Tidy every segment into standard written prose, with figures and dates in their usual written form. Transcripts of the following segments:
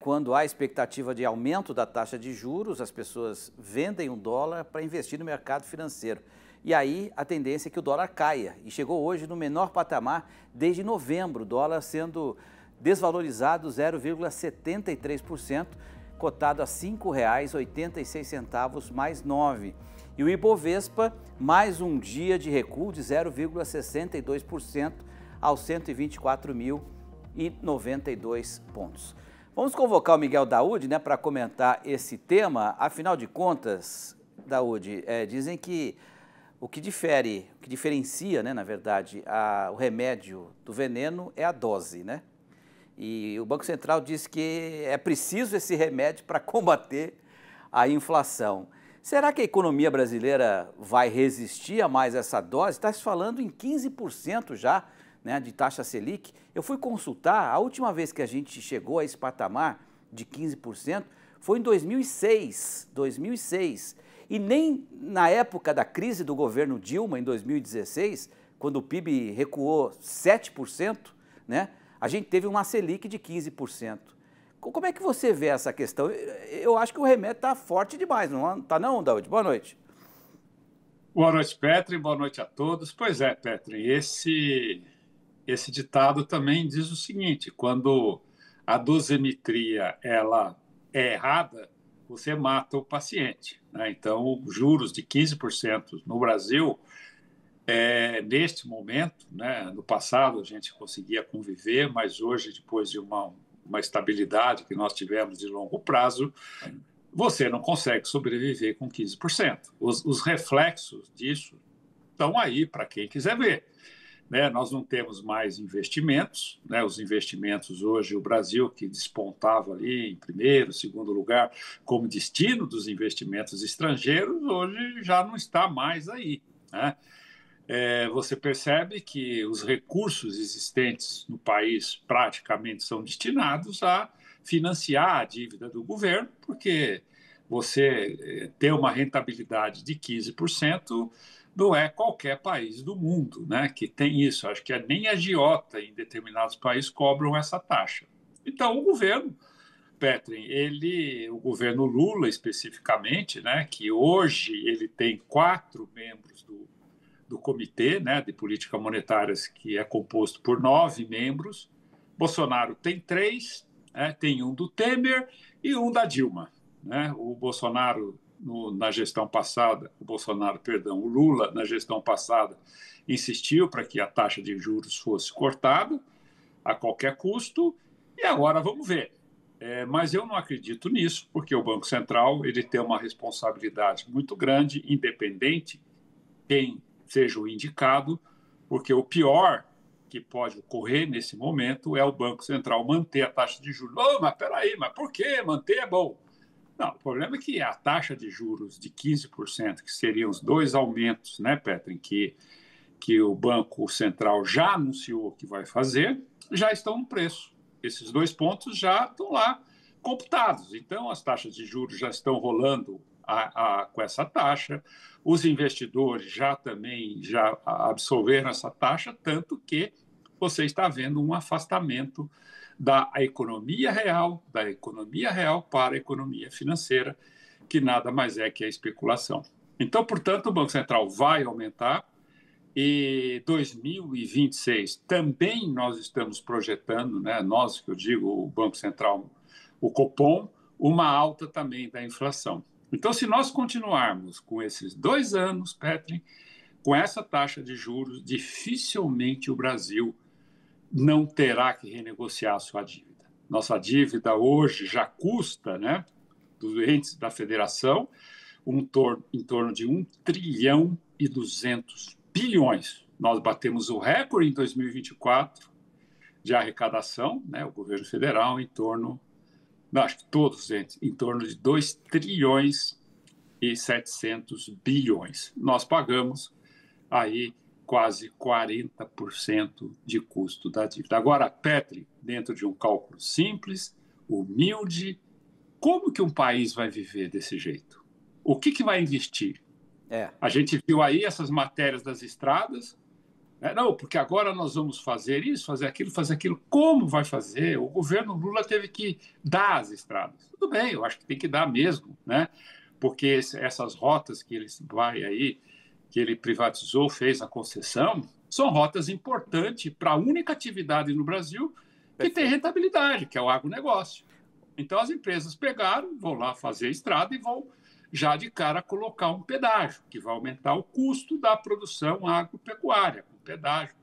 quando há expectativa de aumento da taxa de juros, as pessoas vendem o dólar para investir no mercado financeiro. E aí a tendência é que o dólar caia. E chegou hoje no menor patamar desde novembro, o dólar sendo desvalorizado 0,73%, cotado a R$ 5,86 mais 9. E o Ibovespa, mais um dia de recuo de 0,62% aos 124.092 pontos. Vamos convocar o Miguel Daoud, né, para comentar esse tema. Afinal de contas, Daoud, dizem que o que diferencia, né, na verdade, o remédio do veneno é a dose, né? E o Banco Central diz que é preciso esse remédio para combater a inflação. Será que a economia brasileira vai resistir a mais essa dose? Está se falando em 15% já, né, de taxa Selic. Eu fui consultar, a última vez que a gente chegou a esse patamar de 15% foi em 2006. E nem na época da crise do governo Dilma, em 2016, quando o PIB recuou 7%, né, a gente teve uma Selic de 15%. Como é que você vê essa questão? Eu acho que o remédio está forte demais, não está não, Daoud? Boa noite. Boa noite, Petri. Boa noite a todos. Pois é, Petri, esse ditado também diz o seguinte: quando a dosimetria ela é errada, você mata o paciente, né? Então, juros de 15% no Brasil, neste momento, né, no passado a gente conseguia conviver, mas hoje, depois de uma estabilidade que nós tivemos de longo prazo, você não consegue sobreviver com 15%. Os reflexos disso estão aí para quem quiser ver. Né? Nós não temos mais investimentos, né? Os investimentos hoje, o Brasil, que despontava ali em primeiro, segundo lugar, como destino dos investimentos estrangeiros, hoje já não está mais aí, né? Você percebe que os recursos existentes no país praticamente são destinados a financiar a dívida do governo, porque você ter uma rentabilidade de 15% não é qualquer país do mundo, né, que tem isso. Acho que nem a agiota em determinados países cobram essa taxa. Então, o governo, Petri, o governo Lula especificamente, né, que hoje ele tem 4 membros do comitê, né, de política monetária, que é composto por 9 membros. Bolsonaro tem 3, né, tem um do Temer e um da Dilma. Né? O Bolsonaro, na gestão passada, o Lula, na gestão passada, insistiu para que a taxa de juros fosse cortada a qualquer custo, e agora vamos ver. Mas eu não acredito nisso, porque o Banco Central ele tem uma responsabilidade muito grande, independente quem seja o indicado, porque o pior que pode ocorrer nesse momento é o Banco Central manter a taxa de juros. Oh, mas peraí, mas por que manter é bom? Não, o problema é que a taxa de juros de 15%, que seriam os 2 aumentos, né, Petrin, que o Banco Central já anunciou que vai fazer, já estão no preço. Esses 2 pontos já estão lá computados. Então, as taxas de juros já estão rolando com essa taxa, os investidores já absorveram essa taxa, tanto que você está vendo um afastamento da economia real para a economia financeira, que nada mais é que a especulação. Então, portanto, o Banco Central vai aumentar, e 2026 também nós estamos projetando, né, nós, que eu digo, o Banco Central, o Copom, uma alta também da inflação. Então, se nós continuarmos com esses 2 anos, Petri, com essa taxa de juros, dificilmente o Brasil não terá que renegociar a sua dívida. Nossa dívida hoje já custa, né, dos entes da federação, em torno de 1,2 trilhão. Nós batemos o recorde em 2024 de arrecadação, né, o governo federal, acho que todos os entes, em torno de 2,7 trilhões. Nós pagamos aí quase 40% de custo da dívida. Agora, Petri, dentro de um cálculo simples, humilde, como que um país vai viver desse jeito? O que vai investir? A gente viu aí essas matérias das estradas, Não, porque agora nós vamos fazer isso, fazer aquilo, fazer aquilo. Como vai fazer? O governo Lula teve que dar as estradas. Tudo bem, eu acho que tem que dar mesmo, né? Porque essas rotas que ele vai aí, que ele privatizou, fez a concessão, são rotas importantes para a única atividade no Brasil que tem rentabilidade, que é o agronegócio. Então, as empresas pegaram, vão lá fazer a estrada e vão já de cara colocar um pedágio, que vai aumentar o custo da produção agropecuária, com pedágio,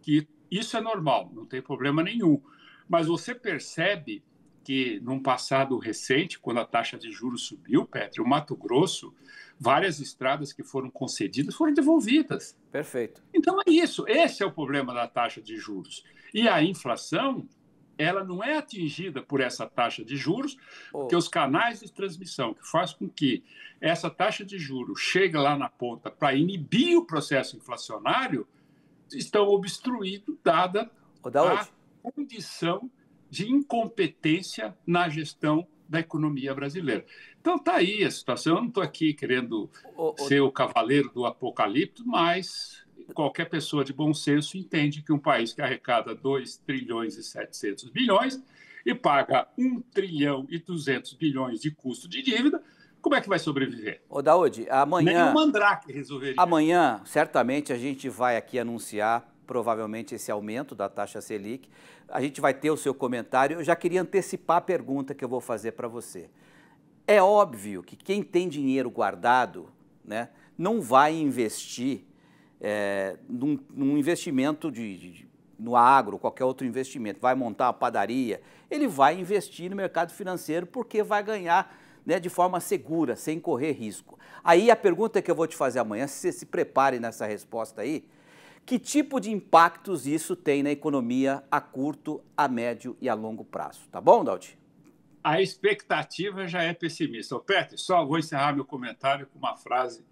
que isso é normal, não tem problema nenhum. Mas você percebe que, num passado recente, quando a taxa de juros subiu, Petro, o Mato Grosso, várias estradas que foram concedidas foram devolvidas. Perfeito. Então é isso, esse é o problema da taxa de juros. E a inflação, ela não é atingida por essa taxa de juros, porque os canais de transmissão que faz com que essa taxa de juros chegue lá na ponta para inibir o processo inflacionário, estão obstruídos, dada a condição de incompetência na gestão da economia brasileira. Então está aí a situação. Eu não estou aqui querendo ser o cavaleiro do apocalipse, mas qualquer pessoa de bom senso entende que um país que arrecada 2 trilhões e 700 bilhões e paga 1 trilhão e 200 bilhões de custo de dívida, como é que vai sobreviver? Daúde, amanhã... Nem o Mandrake resolveria. Amanhã, certamente, a gente vai aqui anunciar, provavelmente, esse aumento da taxa Selic. A gente vai ter o seu comentário. Eu já queria antecipar a pergunta que eu vou fazer para você. É óbvio que quem tem dinheiro guardado, né, não vai investir num investimento no agro, qualquer outro investimento, vai montar uma padaria, ele vai investir no mercado financeiro porque vai ganhar, né, de forma segura, sem correr risco. Aí a pergunta que eu vou te fazer amanhã, se você se prepare nessa resposta aí, que tipo de impactos isso tem na economia a curto, a médio e a longo prazo? Tá bom, Daúde? A expectativa já é pessimista. Petro, só vou encerrar meu comentário com uma frase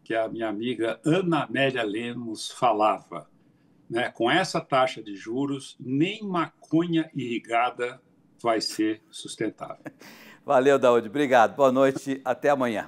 que a minha amiga Ana Amélia Lemos falava, né? Com essa taxa de juros, nem maconha irrigada vai ser sustentável. Valeu, Daúde. Obrigado. Boa noite. Até amanhã.